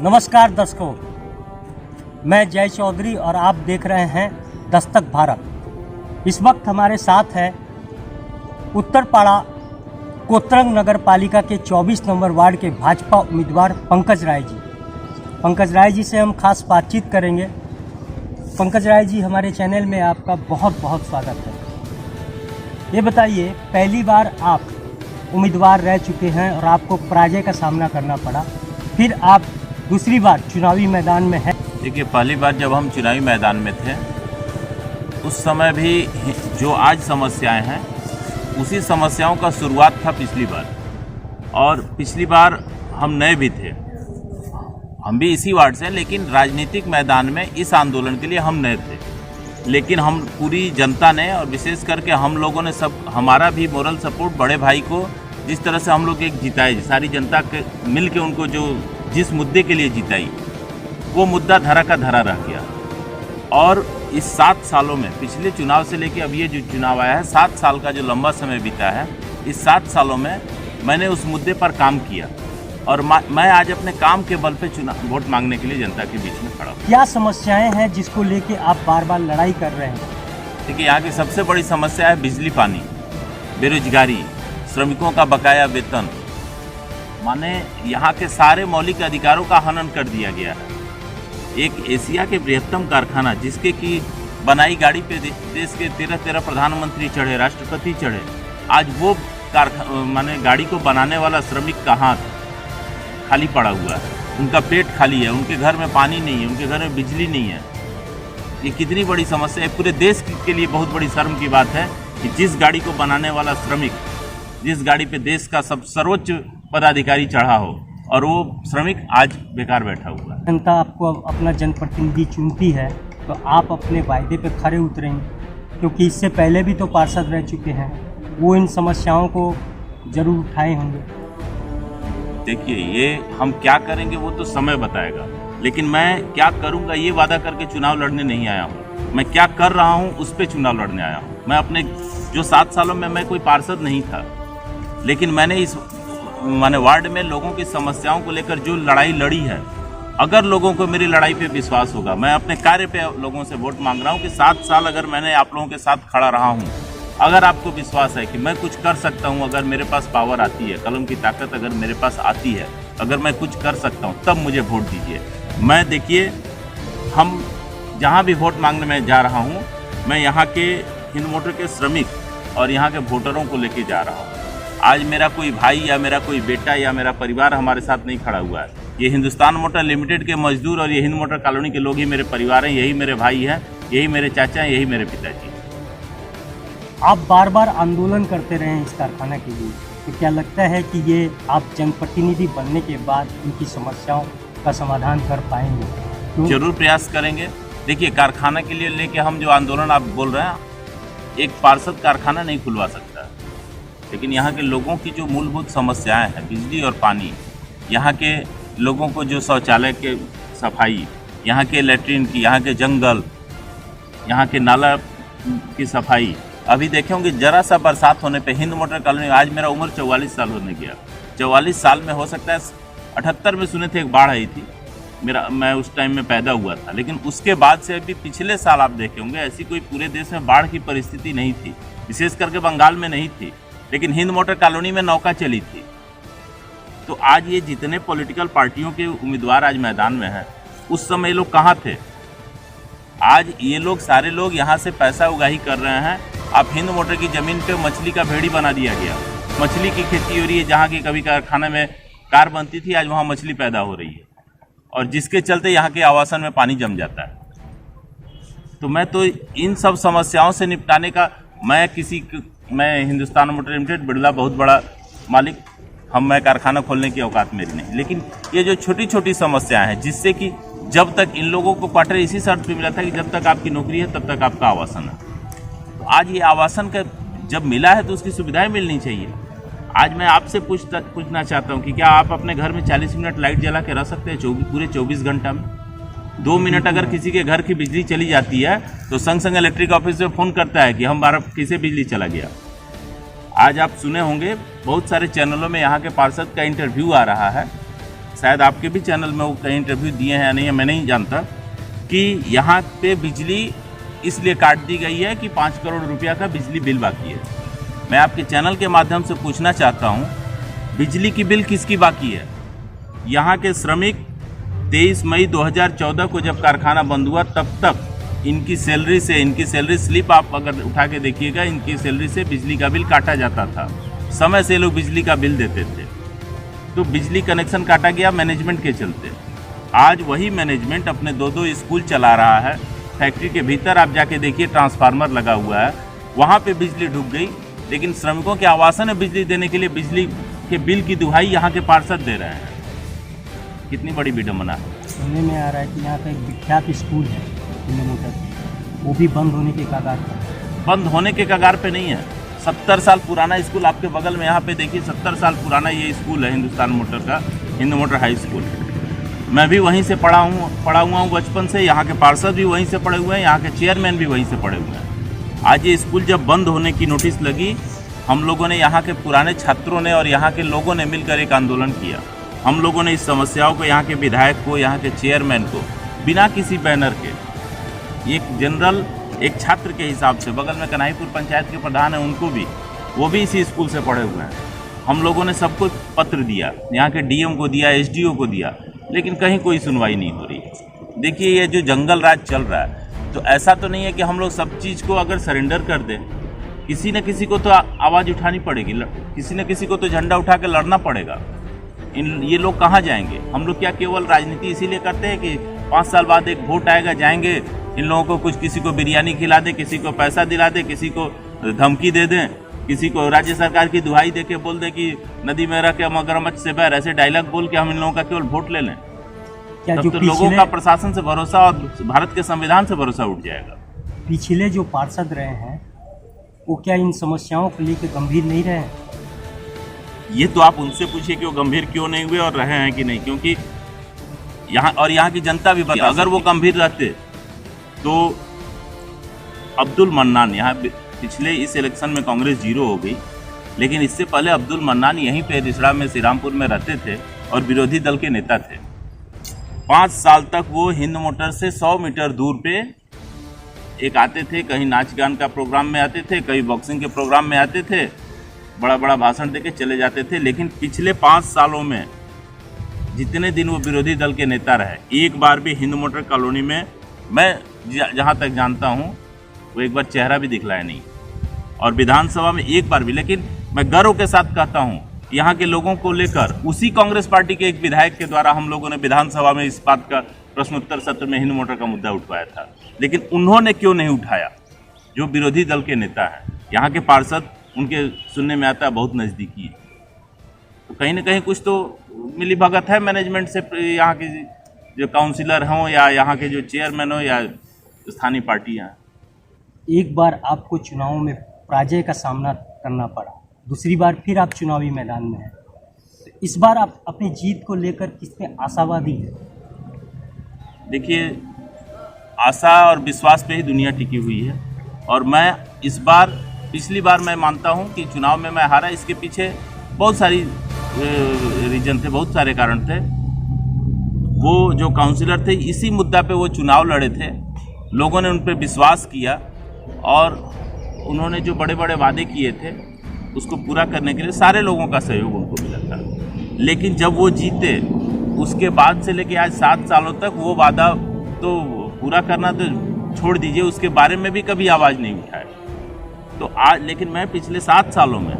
नमस्कार दर्शकों, मैं जय चौधरी और आप देख रहे हैं दस्तक भारत। इस वक्त हमारे साथ है उत्तरपाड़ा कोतरंग नगर पालिका के 24 नंबर वार्ड के भाजपा उम्मीदवार पंकज राय जी। पंकज राय जी से हम खास बातचीत करेंगे। पंकज राय जी, हमारे चैनल में आपका बहुत बहुत स्वागत है। ये बताइए, पहली बार आप उम्मीदवार रह चुके हैं और आपको पराजय का सामना करना पड़ा, फिर आप दूसरी बार चुनावी मैदान में हैं। देखिए, पहली बार जब हम चुनावी मैदान में थे उस समय भी जो आज समस्याएं हैं उसी समस्याओं का शुरुआत था पिछली बार। और पिछली बार हम नए भी थे, हम भी इसी वार्ड से, लेकिन राजनीतिक मैदान में इस आंदोलन के लिए हम नए थे। लेकिन हम पूरी जनता ने और विशेष करके हम लोगों ने सब, हमारा भी मोरल सपोर्ट बड़े भाई को जिस तरह से हम लोग एक जिताए, सारी जनता के मिल के उनको जो जिस मुद्दे के लिए जिताई, वो मुद्दा धरा का धरा रह गया। और इस 7 सालों में, पिछले चुनाव से लेकर अब ये जो चुनाव आया है, 7 साल का जो लंबा समय बीता है, इस 7 सालों में मैंने उस मुद्दे पर काम किया और मैं आज अपने काम के बल पे वोट मांगने के लिए जनता के बीच में खड़ा हूँ। क्या समस्याएं हैं जिसको लेके आप बार बार लड़ाई कर रहे हैं? देखिए, यहाँ की सबसे बड़ी समस्या है बिजली, पानी, बेरोजगारी, श्रमिकों का बकाया वेतन, माने यहाँ के सारे मौलिक अधिकारों का हनन कर दिया गया है। एक एशिया के बृहत्तम कारखाना जिसके की बनाई गाड़ी पे देश के 13 प्रधानमंत्री चढ़े, राष्ट्रपति चढ़े, आज वो माने गाड़ी को बनाने वाला श्रमिक कहाँ खाली पड़ा हुआ है, उनका पेट खाली है, उनके घर में पानी नहीं है, उनके घर में बिजली नहीं है। ये कितनी बड़ी समस्या है। पूरे देश के लिए बहुत बड़ी शर्म की बात है कि जिस गाड़ी को बनाने वाला श्रमिक, जिस गाड़ी पे देश का सर्वोच्च पदाधिकारी चढ़ा हो, और वो श्रमिक आज बेकार बैठा हुआ है। जनता आपको अपना जनप्रतिनिधि चुनती है तो आप अपने वायदे पे खरे उतरेंगे, क्योंकि इससे पहले भी तो पार्षद रह चुके हैं, वो इन समस्याओं को जरूर उठाए होंगे। देखिए, ये हम क्या करेंगे वो तो समय बताएगा, लेकिन मैं क्या करूंगा ये वादा करके चुनाव लड़ने नहीं आया हूँ। मैं क्या कर रहा हूँ उस पर चुनाव लड़ने आया हूँ। मैं अपने जो 7 सालों में मैं कोई पार्षद नहीं था, लेकिन मैंने इस वार्ड में लोगों की समस्याओं को लेकर जो लड़ाई लड़ी है, अगर लोगों को मेरी लड़ाई पे विश्वास होगा, मैं अपने कार्य पे लोगों से वोट मांग रहा हूँ कि 7 साल अगर मैंने आप लोगों के साथ खड़ा रहा हूँ, अगर आपको विश्वास है कि मैं कुछ कर सकता हूँ, अगर मेरे पास पावर आती है, कलम की ताकत अगर मेरे पास आती है, अगर मैं कुछ कर सकता हूँ, तब मुझे वोट दीजिए। मैं, देखिए, हम जहाँ भी वोट मांगने में जा रहा हूँ, मैं यहाँ के हिंद मोटर के श्रमिक और यहाँ के वोटरों को लेके जा रहा हूँ। आज मेरा कोई भाई या मेरा कोई बेटा या मेरा परिवार हमारे साथ नहीं खड़ा हुआ है। ये हिंदुस्तान मोटर लिमिटेड के मजदूर और ये हिंद मोटर कॉलोनी के लोग ही मेरे परिवार हैं, यही मेरे भाई हैं, यही मेरे चाचा हैं, यही मेरे पिताजी। आप बार बार आंदोलन करते रहे हैं इस कारखाना के लिए, तो क्या लगता है कि ये आप जनप्रतिनिधि बनने के बाद इनकी समस्याओं का समाधान कर पाएंगे? जरूर प्रयास करेंगे। देखिए, कारखाना के लिए लेके हम जो आंदोलन आप बोल रहे हैं, एक पार्षद कारखाना नहीं खुलवा सकता, लेकिन यहाँ के लोगों की जो मूलभूत समस्याएं हैं, बिजली और पानी, यहाँ के लोगों को जो शौचालय के सफाई, यहाँ के लेटरिन की, यहाँ के जंगल, यहाँ के नाला की सफाई, अभी देखे होंगे जरा सा बरसात होने पे हिंद मोटर कॉलोनी, आज मेरा उम्र 44 साल होने गया, 44 साल में हो सकता है 78 में सुने थे एक बाढ़ आई थी, मैं उस टाइम में पैदा हुआ था, लेकिन उसके बाद से अभी पिछले साल आप देखे होंगे ऐसी कोई पूरे देश में बाढ़ की परिस्थिति नहीं थी, विशेष करके बंगाल में नहीं थी, लेकिन हिंद मोटर कॉलोनी में नौका चली थी। तो आज ये जितने पॉलिटिकल पार्टियों के उम्मीदवार आज मैदान में हैं, उस समय ये लोग कहाँ थे? आज ये लोग, सारे लोग यहाँ से पैसा उगाही कर रहे हैं। आप हिंद मोटर की ज़मीन पे मछली का भेड़ी बना दिया गया, मछली की खेती हो रही है, जहाँ की कभी कारखाना में कार बनती थी, आज वहाँ मछली पैदा हो रही है, और जिसके चलते यहाँ के आवासन में पानी जम जाता है। तो मैं तो इन सब समस्याओं से निपटाने का, मैं हिंदुस्तान मोटर लिमिटेड, बिरला बहुत बड़ा मालिक, मैं कारखाना खोलने की औकात मेरी नहीं, लेकिन ये जो छोटी छोटी समस्याएं हैं, जिससे कि जब तक इन लोगों को क्वार्टर इसी शर्त पे मिला था कि जब तक आपकी नौकरी है तब तक आपका आवासन है, तो आज ये आवासन का जब मिला है तो उसकी सुविधाएं मिलनी चाहिए। आज मैं आपसे पूछना चाहता हूँ कि क्या आप अपने घर में 40 मिनट लाइट जला के रह सकते हैं पूरे 24 घंटा में? 2 मिनट अगर किसी के घर की बिजली चली जाती है तो संग संग इलेक्ट्रिक ऑफिस में फ़ोन करता है कि हमारा किसे बिजली चला गया। आज आप सुने होंगे बहुत सारे चैनलों में यहाँ के पार्षद का इंटरव्यू आ रहा है शायद आपके भी चैनल में वो कहीं इंटरव्यू दिए हैं या नहीं है मैं नहीं जानता, कि यहाँ पे बिजली इसलिए काट दी गई है कि 5 करोड़ रुपया का बिजली बिल बाकी है। मैं आपके चैनल के माध्यम से पूछना चाहता हूँ, बिजली की बिल किसकी बाकी है? यहाँ के श्रमिक 23 मई 2014 को जब कारखाना बंद हुआ तब तक इनकी सैलरी स्लिप आप अगर उठा के देखिएगा, इनकी सैलरी से बिजली का बिल काटा जाता था। समय से लोग बिजली का बिल देते थे, तो बिजली कनेक्शन काटा गया मैनेजमेंट के चलते। आज वही मैनेजमेंट अपने 2-2 स्कूल चला रहा है। फैक्ट्री के भीतर आप जाके देखिए ट्रांसफार्मर लगा हुआ है, वहाँ पे बिजली ढुक गई, लेकिन श्रमिकों के आवासन में बिजली देने के लिए बिजली के बिल की दुहाई यहाँ के पार्षद दे रहे हैं। कितनी बड़ी विडम्बना है। सुनने में आ रहा है कि यहाँ का एक विख्यात स्कूल है हिंदू मोटर, वो भी बंद होने के कगार पर। बंद होने के कगार पे नहीं है। 70 साल पुराना स्कूल आपके बगल में यहाँ पे देखिए, 70 साल पुराना ये स्कूल है हिंदुस्तान मोटर का, हिंदू मोटर हाई स्कूल। मैं भी वहीं से पढ़ा हुआ हूँ बचपन से। यहाँ के पार्षद भी वहीं से पढ़े हुए हैं, यहाँ के चेयरमैन भी वहीं से पढ़े हुए हैं। आज ये स्कूल जब बंद होने की नोटिस लगी, हम लोगों ने, यहाँ के पुराने छात्रों ने और यहाँ के लोगों ने मिलकर एक आंदोलन किया। हम लोगों ने इस समस्याओं को, यहाँ के विधायक को, यहाँ के चेयरमैन को, बिना किसी बैनर के, एक जनरल एक छात्र के हिसाब से, बगल में कन्हाईपुर पंचायत के प्रधान हैं उनको भी, वो भी इसी स्कूल से पढ़े हुए हैं। हम लोगों ने सबको पत्र दिया, यहाँ के डीएम को दिया, एसडीओ को दिया, लेकिन कहीं कोई सुनवाई नहीं हो रही। देखिए ये जो जंगल राज चल रहा है, तो ऐसा तो नहीं है कि हम लोग सब चीज़ को अगर सरेंडर कर दें। किसी न किसी को तो आवाज़ उठानी पड़ेगी, किसी न किसी को तो झंडा उठा के लड़ना पड़ेगा। ये लोग कहाँ जाएंगे? हम लोग क्या केवल राजनीति इसीलिए करते हैं कि 5 साल बाद एक वोट आएगा, जाएंगे इन लोगों को कुछ, किसी को बिरयानी खिला दे, किसी को पैसा दिला दे, किसी को धमकी दे दें, किसी को राज्य सरकार की दुहाई दे के बोल दे कि नदी में रख के मगरमच्छ से बैर, ऐसे डायलॉग बोल के हम इन लोगों का केवल वोट ले लें। तब तो लोगों का प्रशासन से भरोसा और भारत के संविधान से भरोसा उठ जाएगा। पिछले जो पार्षद रहे हैं वो क्या इन समस्याओं को लेकर गंभीर नहीं रहे? ये तो आप उनसे पूछिए कि वो गंभीर क्यों नहीं हुए और रहे हैं कि नहीं, क्योंकि यहाँ की जनता भी बता, अगर वो गंभीर रहते तो अब्दुल मन्नान, यहाँ पिछले इस इलेक्शन में कांग्रेस 0 हो गई, लेकिन इससे पहले अब्दुल मन्नान यहीं पे रिसड़ा में, श्रीरामपुर में रहते थे और विरोधी दल के नेता थे। 5 साल तक वो हिंद मोटर से 100 मीटर दूर पे एक आते थे, कहीं नाच गान का प्रोग्राम में आते थे, कहीं बॉक्सिंग के प्रोग्राम में आते थे, बड़ा बड़ा भाषण देके चले जाते थे। लेकिन पिछले 5 सालों में जितने दिन वो विरोधी दल के नेता रहे, एक बार भी हिंद मोटर कॉलोनी में, मैं जहाँ तक जानता हूँ, वो एक बार चेहरा भी दिखलाया नहीं, और विधानसभा में एक बार भी। लेकिन मैं गर्व के साथ कहता हूँ, यहाँ के लोगों को लेकर उसी कांग्रेस पार्टी के एक विधायक के द्वारा हम लोगों ने विधानसभा में इस बात का प्रश्नोत्तर सत्र में हिंद मोटर का मुद्दा उठवाया था, लेकिन उन्होंने क्यों नहीं उठाया? जो विरोधी दल के नेता हैं, यहाँ के पार्षद, उनके सुनने में आता है बहुत नज़दीकी है, तो कहीं ना कहीं कुछ तो मिली भगत है मैनेजमेंट से, यहाँ के जो काउंसिलर हों या यहाँ के जो चेयरमैन हो या स्थानीय पार्टियाँ। एक बार आपको चुनाव में पराजय का सामना करना पड़ा, दूसरी बार फिर आप चुनावी मैदान में हैं, तो इस बार आप अपनी जीत को लेकर कितने आशावादी हैं? देखिए, आशा और विश्वास पे ही दुनिया टिकी हुई है, और मैं इस बार, पिछली बार मैं मानता हूँ कि चुनाव में मैं हारा, इसके पीछे बहुत सारी रीजन थे, बहुत सारे कारण थे। वो जो काउंसिलर थे, इसी मुद्दा पे वो चुनाव लड़े थे, लोगों ने उन पर विश्वास किया और उन्होंने जो बड़े बड़े वादे किए थे उसको पूरा करने के लिए सारे लोगों का सहयोग उनको मिला था। लेकिन जब वो जीते, उसके बाद से लेके आज 7 सालों तक वो वादा तो पूरा करना तो छोड़ दीजिए, उसके बारे में भी कभी आवाज़ नहीं उठाए। तो आज, लेकिन मैं पिछले 7 सालों में,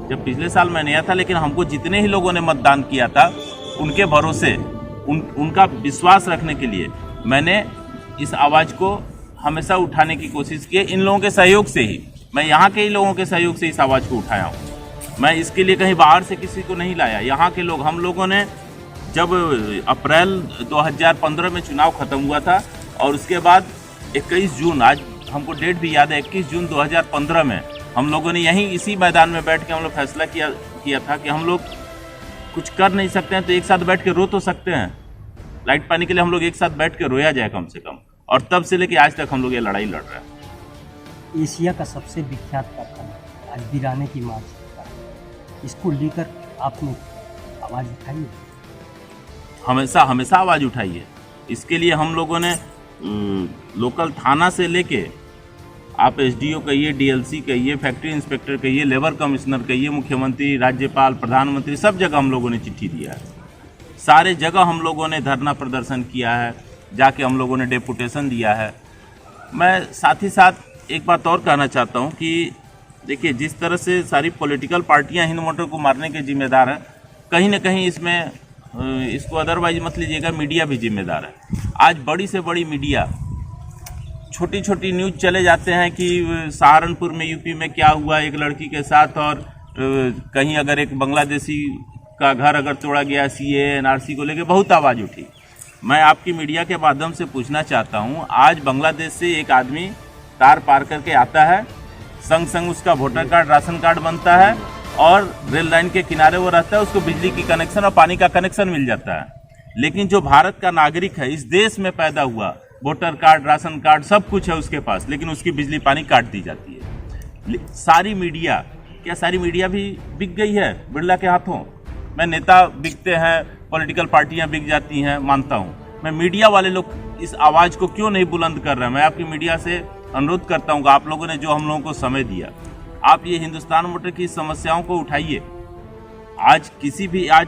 जब पिछले साल मैं नया था, लेकिन हमको जितने ही लोगों ने मतदान किया था, उनके भरोसे, उनका विश्वास रखने के लिए मैंने इस आवाज़ को हमेशा उठाने की कोशिश की है। इन लोगों के सहयोग से ही, मैं यहाँ के ही लोगों के सहयोग से इस आवाज़ को उठाया हूँ। मैं इसके लिए कहीं बाहर से किसी को नहीं लाया। यहाँ के लोग, हम लोगों ने जब अप्रैल 2015 में चुनाव ख़त्म हुआ था और उसके बाद 21 जून, आज हमको डेट भी याद है, 21 जून 2015 में हम लोगों ने यहीं इसी मैदान में बैठ के हम लोग फैसला किया था कि हम लोग कुछ कर नहीं सकते हैं तो एक साथ बैठ के रो तो सकते हैं। लाइट पानी के लिए हम लोग एक साथ बैठ के रोया जाए कम से कम, और तब से लेके आज तक हम लोग ये लड़ाई लड़ रहे हैं। एशिया का सबसे विख्यात कारखाना आज वीराने की मार चुका है, इसको लेकर आपने आवाज़ उठाई है? हमेशा हमेशा आवाज़ उठाई है। इसके लिए हम लोगों ने लोकल थाना से लेके आप एसडीओ कहिए, डीएलसी कहिए, फैक्ट्री इंस्पेक्टर कहिए, लेबर कमिश्नर कहिए, मुख्यमंत्री, राज्यपाल, प्रधानमंत्री, सब जगह हम लोगों ने चिट्ठी दिया है। सारे जगह हम लोगों ने धरना प्रदर्शन किया है, जाके हम लोगों ने डेपुटेशन दिया है। मैं साथ ही साथ एक बात और कहना चाहता हूँ कि देखिए, जिस तरह से सारी पॉलिटिकल पार्टियां हिंद मोटर को मारने के जिम्मेदार हैं, कहीं ना कहीं इसमें इसको अदरवाइज मत लीजिएगा, मीडिया भी जिम्मेदार है। आज बड़ी से बड़ी मीडिया छोटी छोटी न्यूज़ चले जाते हैं कि सहारनपुर में, यूपी में क्या हुआ एक लड़की के साथ, और कहीं अगर एक बांग्लादेशी का घर अगर तोड़ा गया, सीए एनआरसी को लेकर बहुत आवाज़ उठी। मैं आपकी मीडिया के माध्यम से पूछना चाहता हूं, आज बांग्लादेश से एक आदमी कार पार करके आता है, संग संग उसका वोटर कार्ड, राशन कार्ड बनता है, और रेल लाइन के किनारे वो रहता है, उसको बिजली की कनेक्शन और पानी का कनेक्शन मिल जाता है। लेकिन जो भारत का नागरिक है, इस देश में पैदा हुआ, वोटर कार्ड, राशन कार्ड सब कुछ है उसके पास, लेकिन उसकी बिजली पानी काट दी जाती है। सारी मीडिया, क्या सारी मीडिया भी बिक गई है बिरला के हाथों? मैं नेता बिकते हैं, पॉलिटिकल पार्टियां बिक जाती हैं, मानता हूं। मैं मीडिया वाले लोग इस आवाज़ को क्यों नहीं बुलंद कर रहे हैं? मैं आपकी मीडिया से अनुरोध करता हूं कि आप लोगों ने जो हम लोगों को समय दिया, आप ये हिंदुस्तान मोटर की समस्याओं को उठाइए। आज किसी भी, आज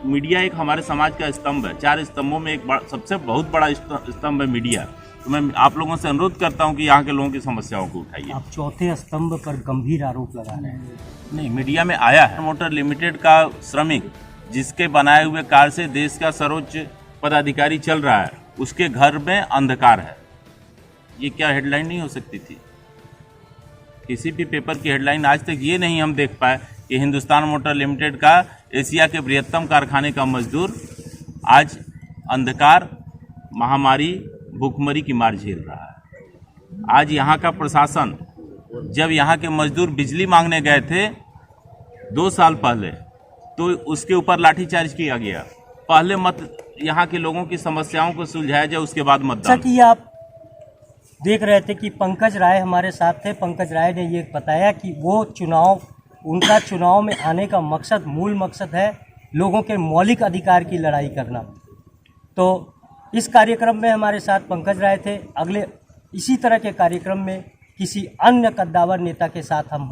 मीडिया एक हमारे समाज का स्तंभ है, 4 स्तंभों में एक सबसे बहुत बड़ा स्तंभ है मीडिया। तो मैं आप लोगों से अनुरोध करता हूं कि यहाँ के लोगों की समस्याओं को उठाइए। आप चौथे स्तंभ पर गंभीर आरोप लगा रहे हैं। नहीं, मीडिया में आया है, मोटर लिमिटेड का श्रमिक जिसके बनाए हुए कार से देश का सर्वोच्च पदाधिकारी चल रहा है, उसके घर में अंधकार है। ये क्या हेडलाइन नहीं हो सकती थी? किसी भी पेपर की हेडलाइन आज तक ये नहीं हम देख पाए कि हिंदुस्तान मोटर लिमिटेड का एशिया के बृहत्तम कारखाने का मजदूर आज अंधकार, महामारी, भूखमरी की मार झेल रहा है। आज यहाँ का प्रशासन, जब यहाँ के मजदूर बिजली मांगने गए थे 2 साल पहले, तो उसके ऊपर लाठीचार्ज किया गया। पहले मत यहाँ के लोगों की समस्याओं को सुलझाया जाए, उसके बाद मतदान। कि आप देख रहे थे कि पंकज राय हमारे साथ थे। पंकज राय ने ये बताया कि वो उनका चुनाव में आने का मकसद, मूल मकसद है लोगों के मौलिक अधिकार की लड़ाई करना। तो इस कार्यक्रम में हमारे साथ पंकज राय थे। अगले इसी तरह के कार्यक्रम में किसी अन्य कद्दावर नेता के साथ हम